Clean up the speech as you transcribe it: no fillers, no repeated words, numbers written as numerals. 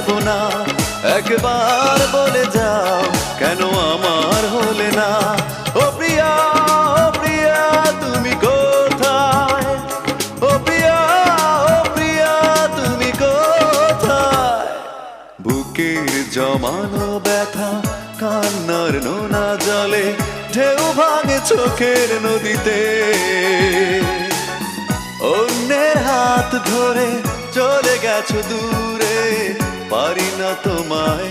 পারবো না। একবার বলে যাও কেন আমার হলে না। ও প্রিয়া, ও প্রিয়া তুমি কোথায়? ও প্রিয়া, ও প্রিয়া তুমি কোথায়? বুকের জমানো ব্যথা কান্নার নোনা জলে ঢেউ ভাঙে চোখের নদীতে। অন্যের হাত ধরে চলে গেছো দূরে, পারি না তোমায়